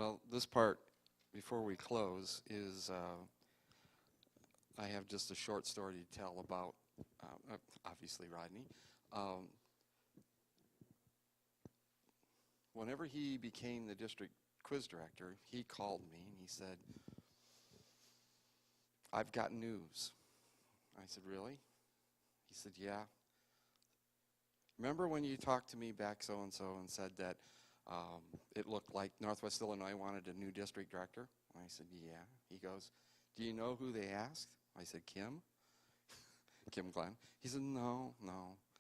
Well, this part, before we close, is I have just a short story to tell about, obviously, Rodney. Whenever he became the district quiz director, he called me and he said, "I've got news." I said, "Really?" He said, "Yeah. Remember when you talked to me back so-and-so and said that it looked like Northwest Illinois wanted a new district director?" I said, "Yeah." He goes, "Do you know who they asked?" I said, "Kim." Kim Glenn. He said, No,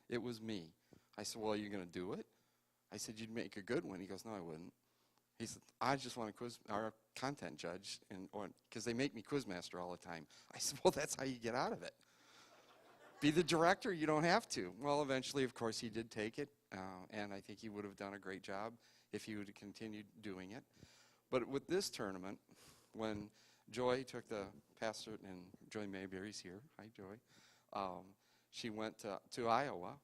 it was me." I said, "Well, are you going to do it?" I said, "You'd make a good one." He goes, "No, I wouldn't." He said, "I just want to quiz our content judge, because they make me quizmaster all the time." I said, "Well, that's how you get out of it. Be the director, you don't have to." Well, eventually, of course, he did take it, and I think he would have done a great job if he would have continued doing it. But with this tournament, when Joy took the pastor, and Joy Mayberry's here, hi Joy, she went to Iowa,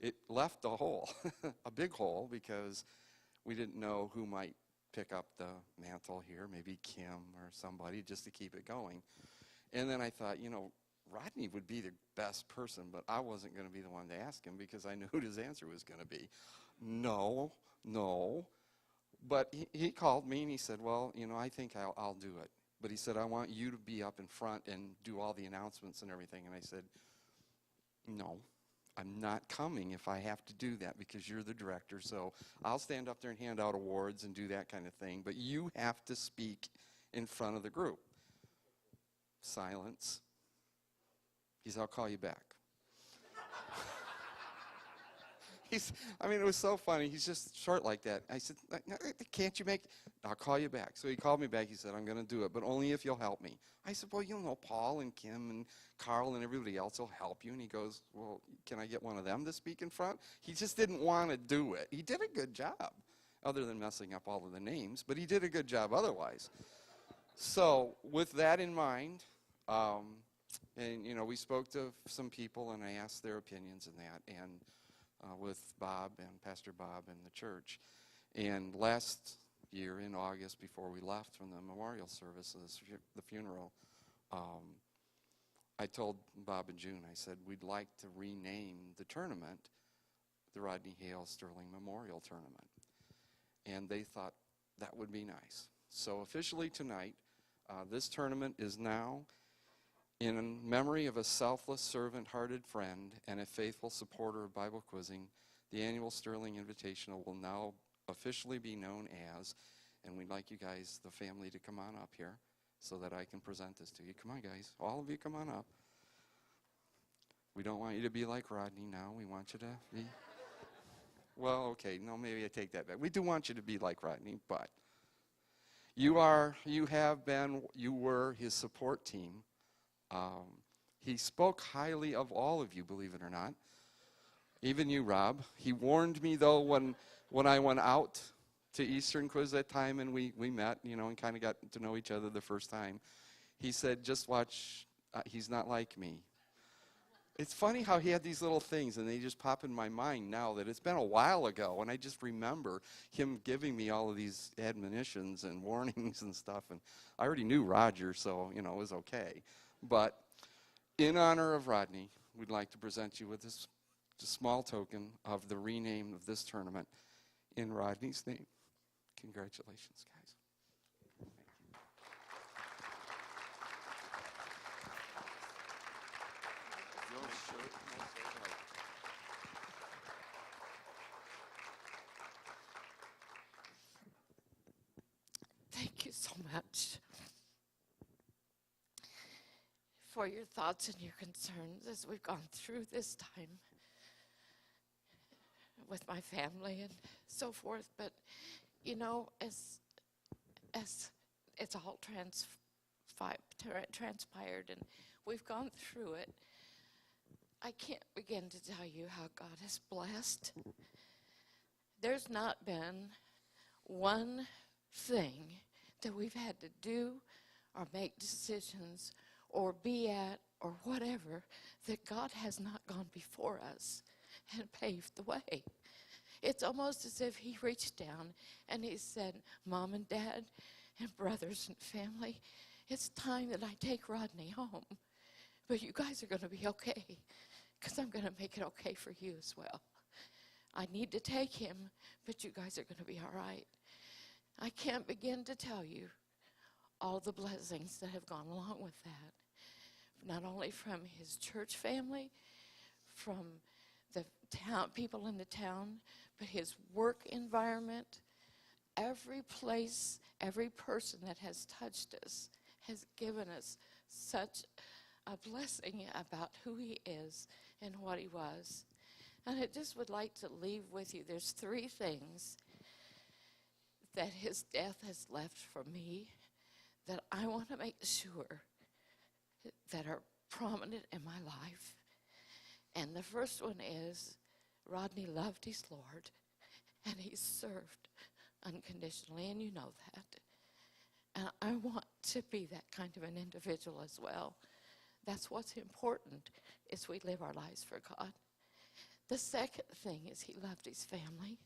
it left a hole, a big hole, because we didn't know who might pick up the mantle here, maybe Kim or somebody, just to keep it going. And then I thought, Rodney would be the best person, but I wasn't going to be the one to ask him because I knew what his answer was going to be. No. But he called me and he said, "Well, I think I'll do it." But he said, "I want you to be up in front and do all the announcements and everything." And I said, "No, I'm not coming if I have to do that because you're the director. So I'll stand up there and hand out awards and do that kind of thing. But you have to speak in front of the group." Silence. He said, "I'll call you back." It was so funny. He's just short like that. I said, "Can't you make it?" "I'll call you back." So he called me back. He said, "I'm going to do it, but only if you'll help me." I said, "Well, Paul and Kim and Carl and everybody else will help you." And he goes, "Well, can I get one of them to speak in front?" He just didn't want to do it. He did a good job, other than messing up all of the names, but he did a good job otherwise. So with that in mind, and we spoke to some people, and I asked their opinions in that, and with Bob and Pastor Bob and the church. And last year in August, before we left from the memorial services, the funeral, I told Bob and June, I said, "We'd like to rename the tournament the Rodney Hale Sterling Memorial Tournament." And they thought that would be nice. So officially tonight, this tournament is now in memory of a selfless, servant-hearted friend and a faithful supporter of Bible quizzing. The annual Sterling Invitational will now officially be known as, and we'd like you guys, the family, to come on up here so that I can present this to you. Come on, guys. All of you come on up. We don't want you to be like Rodney now. We want you to be... Well, okay. No, maybe I take that back. We do want you to be like Rodney, but you were his support team. He spoke highly of all of you, believe it or not. Even you, Rob. He warned me, though, when I went out to Eastern Quiz that time and we met, and kind of got to know each other the first time. He said, "Just watch, he's not like me." It's funny how he had these little things, and they just pop in my mind now that it's been a while ago, and I just remember him giving me all of these admonitions and warnings and stuff, and I already knew Roger, so, it was okay. But in honor of Rodney, we'd like to present you with this small token of the rename of this tournament in Rodney's name. Congratulations, guys. Thank you so much for your thoughts and your concerns as we've gone through this time with my family and so forth. But, as it's all transpired and we've gone through it, I can't begin to tell you how God has blessed. There's not been one thing that we've had to do or make decisions or be at or whatever that God has not gone before us and paved the way. It's almost as if he reached down and he said, Mom and Dad and brothers and family, it's time that I take Rodney home. But you guys are going to be okay, because I'm going to make it okay for you as well. I need to take him, but you guys are going to be all right. I can't begin to tell you all the blessings that have gone along with that, not only from his church family, from the town, people in the town, but his work environment. Every place, every person that has touched us has given us such a blessing about who he is and what he was. And I just would like to leave with you, there's 3 things that his death has left for me that I want to make sure that are prominent in my life. And the first one is Rodney loved his Lord, and he served unconditionally, and you know that. And I want to be that kind of an individual as well. That's what's important, is we live our lives for God. The second thing is he loved his family.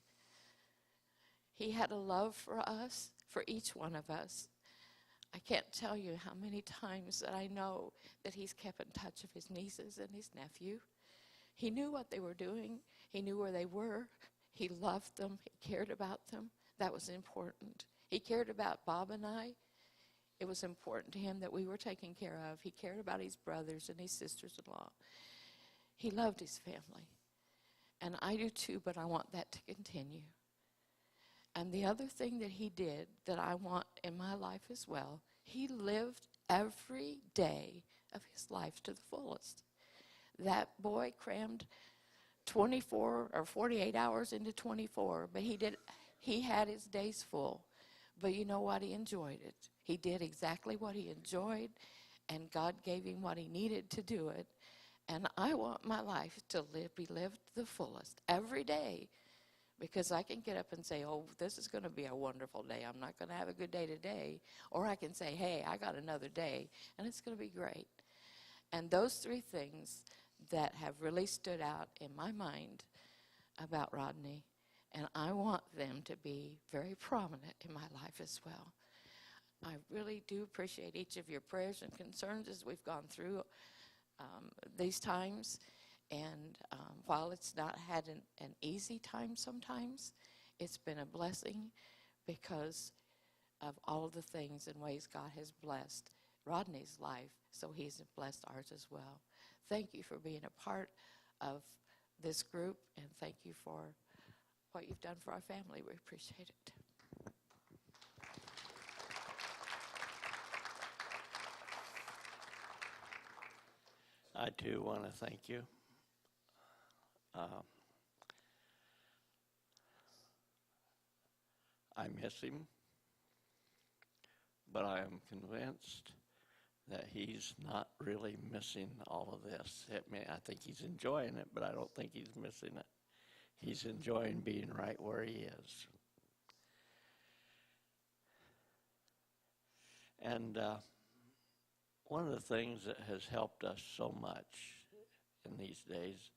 He had a love for us, for each one of us. I can't tell you how many times that I know that he's kept in touch with his nieces and his nephew. He knew what they were doing. He knew where they were. He loved them. He cared about them. That was important. He cared about Bob and I. It was important to him that we were taken care of. He cared about his brothers and his sisters-in-law. He loved his family. And I do too, but I want that to continue. And the other thing that he did that I want in my life as well, he lived every day of his life to the fullest. That boy crammed 24 or 48 hours into 24, but he had his days full. But you know what? He enjoyed it. He did exactly what he enjoyed, and God gave him what he needed to do it. And I want my life to be lived to the fullest every day, because I can get up and say, oh, this is going to be a wonderful day. I'm not going to have a good day today. Or I can say, hey, I got another day, and it's going to be great. And those 3 things that have really stood out in my mind about Rodney, and I want them to be very prominent in my life as well. I really do appreciate each of your prayers and concerns as we've gone through these times. And while it's not had an easy time sometimes, it's been a blessing because of all of the things and ways God has blessed Rodney's life, so he's blessed ours as well. Thank you for being a part of this group, and thank you for what you've done for our family. We appreciate it. I too want to thank you. I miss him, but I am convinced that he's not really missing all of this. I think he's enjoying it, but I don't think he's missing it. He's enjoying being right where he is. And one of the things that has helped us so much in these days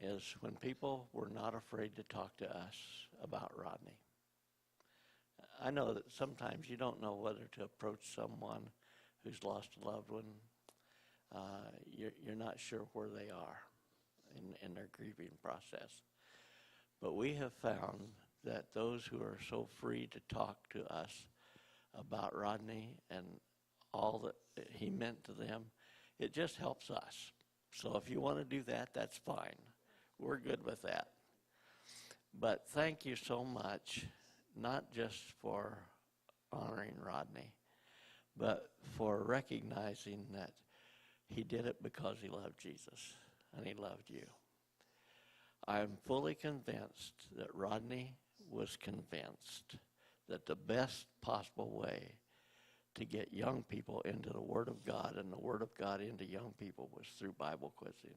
is when people were not afraid to talk to us about Rodney. I know that sometimes you don't know whether to approach someone who's lost a loved one. You're not sure where they are in their grieving process. But we have found that those who are so free to talk to us about Rodney and all that he meant to them, it just helps us. So if you want to do that, that's fine. We're good with that. But thank you so much, not just for honoring Rodney, but for recognizing that he did it because he loved Jesus and he loved you. I am fully convinced that Rodney was convinced that the best possible way to get young people into the Word of God and the Word of God into young people was through Bible quizzing.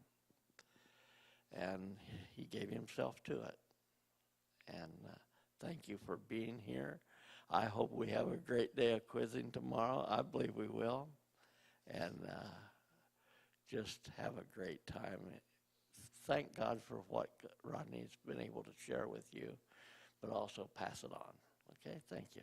And he gave himself to it. And thank you for being here. I hope we have a great day of quizzing tomorrow. I believe we will. And just have a great time. thank God for what Rodney's been able to share with you, but also pass it on. Okay, thank you.